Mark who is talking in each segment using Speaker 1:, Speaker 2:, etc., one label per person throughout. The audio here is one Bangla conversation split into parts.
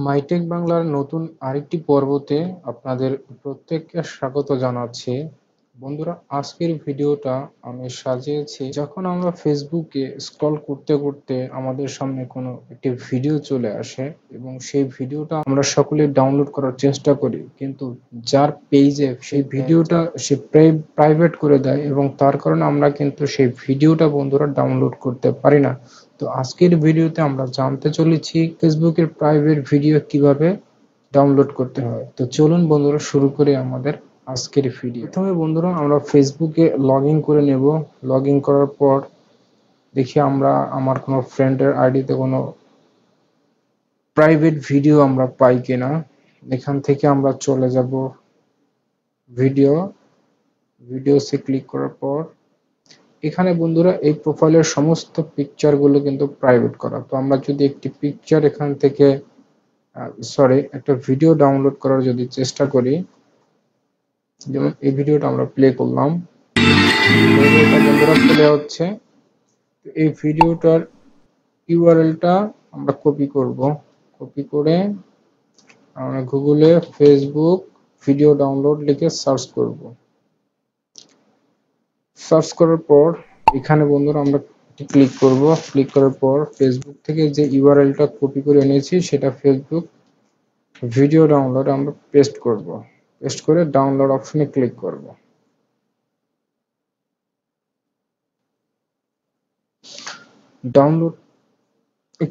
Speaker 1: মাইটেক বাংলার নতুন আরেকটি পর্বতে আপনাদের প্রত্যেককে স্বাগত জানাচ্ছি। বন্ধুরা, আজকের ভিডিওটা আমি সাজিয়েছি যখন আমরা ফেসবুকে স্ক্রল করতে করতে আমাদের সামনে কোনো একটি ভিডিও চলে আসে এবং সেই ভিডিওটা আমরা সকলে ডাউনলোড করার চেষ্টা করি, কিন্তু যার পেজে সেই ভিডিওটা সে প্রাইভেট করে দেয় এবং তার কারণে আমরা কিন্তু সেই ভিডিওটা বন্ধুরা ডাউনলোড করতে পারি না। তো আজকের ভিডিওতে আমরা জানতে চলেছি ফেসবুকের প্রাইভেট ভিডিও কিভাবে ডাউনলোড করতে হয়। তো চলুন বন্ধুরা শুরু করি আমাদের আজকের ভিডিও। প্রথমে বন্ধুরা আমরা ফেসবুকে লগ ইন করে নেব। লগ ইন করার পর দেখি আমরা আমার কোনো ফ্রেন্ডের আইডিতে কোনো প্রাইভেট ভিডিও আমরা পাই কিনা। এখান থেকে আমরা চলে যাব ভিডিওসে ক্লিক করার পর এখানে বন্ধুরা এই প্রোফাইলের সমস্ত পিকচারগুলো কিন্তু প্রাইভেট করা। তো আমরা যদি একটি পিকচার এখান থেকে একটা ভিডিও ডাউনলোড করার যদি চেষ্টা করি, যেমন এই ভিডিওটা আমরা প্লে করলাম, বন্ধুরা প্লে হচ্ছে। এই ভিডিওটার ইউআরএলটা আমরা কপি করব। কপি করে আমরা গুগলে ফেসবুক ভিডিও ডাউনলোড লিখে সার্চ করব। সার্চ করার পর এখানে বন্ধুরা আমরা ক্লিক করব। ক্লিক করার পর ফেসবুক থেকে যে ইউআরএলটা কপি করে এনেছি সেটা ফেসবুক ভিডিও ডাউনলোড আমরা পেস্ট করব। পেস্ট করে ডাউনলোড অপশনে ক্লিক করব। ডাউনলোড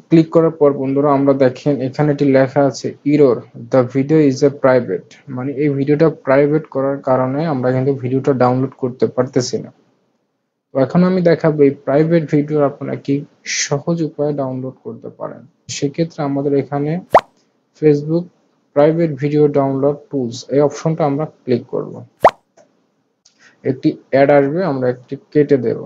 Speaker 1: ক্লিক করার পর বন্ধুরা আমরা দেখেন এখানে এটি লেখা আছে error, the video is a private. মানে এই ভিডিওটা প্রাইভেট করার কারণে আমরা কিন্তু ভিডিওটা ডাউনলোড করতে পারতেছি না। তো এখন আমি দেখাবো এই প্রাইভেট ভিডিও আপনারা কি সহজ উপায়ে ডাউনলোড করতে পারেন। সেক্ষেত্রে আমাদের এখানে Facebook private video download tools এই অপশনটা আমরা ক্লিক করব। একটি অ্যাড আসবে, আমরা একটি কেটে দেব।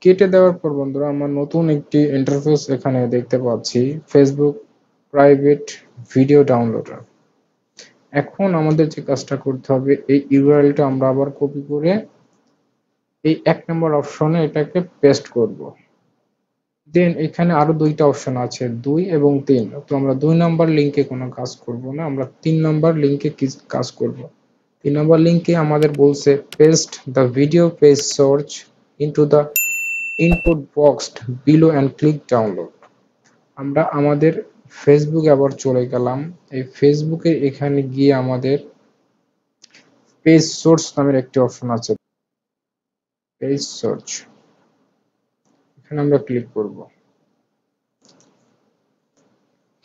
Speaker 1: কেটে দেওয়ার পর বন্ধুরা আমরা নতুন একটি ইন্টারফেস এখানে দেখতে পাচ্ছি, ফেসবুক প্রাইভেট ভিডিও ডাউনলোডার। এখন আমাদের যে কাজটা করতে হবে, এই ইউআরএলটা আমরা আবার কপি করে এই 1 নম্বর অপশনে এটাকে পেস্ট করব। দেন এখানে আরো দুইটা অপশন আছে, 2 এবং 3। তো আমরা 2 নাম্বার লিংকে কোনো কাজ করব না, আমরা 3 নাম্বার লিংকে কাজ করব। 3 নাম্বার লিংকে আমাদের বলছে paste the video page source into the input box below and click download. আমরা আমাদের ফেসবুকে আবার চলে গেলাম। এই ফেসবুকে এখানে গিয়ে আমাদের পেজ সোর্স নামের একটি অপশন আছে, পেজ সোর্স, এখানে আমরা ক্লিক করব।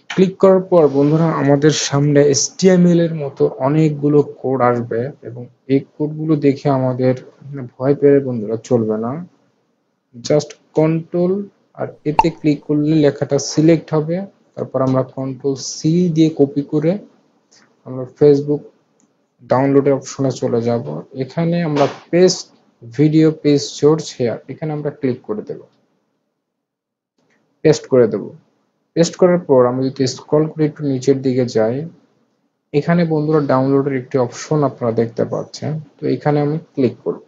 Speaker 1: ক্লিক করার পর বন্ধুরা আমাদের সামনে HTML এর মতো অনেকগুলো কোড আসবে এবং এই কোডগুলো দেখে আমাদের ভয় পেয়ে বন্ধুরা চলবে না। জাস্ট কন্ট্রোল আর এতে ক্লিক করলে লেখাটা সিলেক্ট হবে। তারপর আমরা কন্ট্রোল সি দিয়ে কপি করে আমরা ফেসবুক ডাউনলোডের অপশনে চলে যাব। এখানে আমরা paste video page source here, এখানে আমরা ক্লিক করে দেব, পেস্ট করে দেব। পেস্ট করার পর আমরা যদি স্ক্রল করে একটু নিচের দিকে যাই, এখানে বন্ধুরা ডাউনলোডের একটি অপশন আপনারা দেখতে পাচ্ছেন। তো এখানে আমি ক্লিক করব।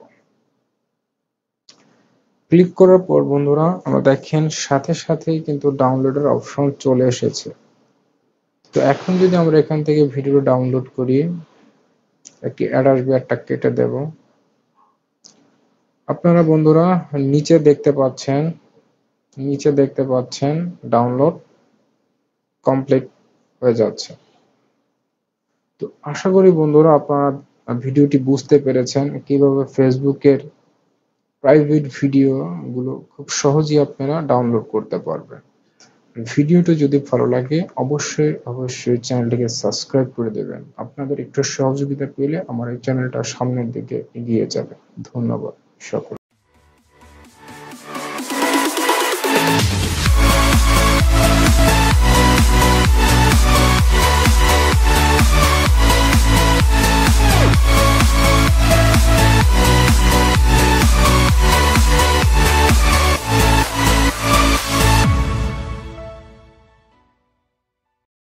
Speaker 1: ক্লিক করার পর বন্ধুরা আমরা দেখেন সাথে সাথেই কিন্তু ডাউনলোডের অপশন চলে এসেছে। তো এখন যদি আমরা এখান থেকে ভিডিও ডাউনলোড করি, একটি অ্যাড আসবে, একটা কেটে দেব। আপনারা বন্ধুরা নিচে দেখতে পাচ্ছেন ডাউনলোড কমপ্লিট হয়ে যাচ্ছে। তো আশা করি বন্ধুরা আপনারা ভিডিওটি বুঝতে পেরেছেন কিভাবে ফেসবুকের প্রাইভেট ভিডিও গুলো খুব সহজেই আপনারা ডাউনলোড করতে পারবেন। ভিডিওটা যদি ভালো লাগে অবশ্যই চ্যানেলটিকে সাবস্ক্রাইব করে দেবেন। আপনাদের একটু সহযোগিতা পেলে আমার এই চ্যানেলটা সামনের দিকে এগিয়ে যাবে। ধন্যবাদ সকল।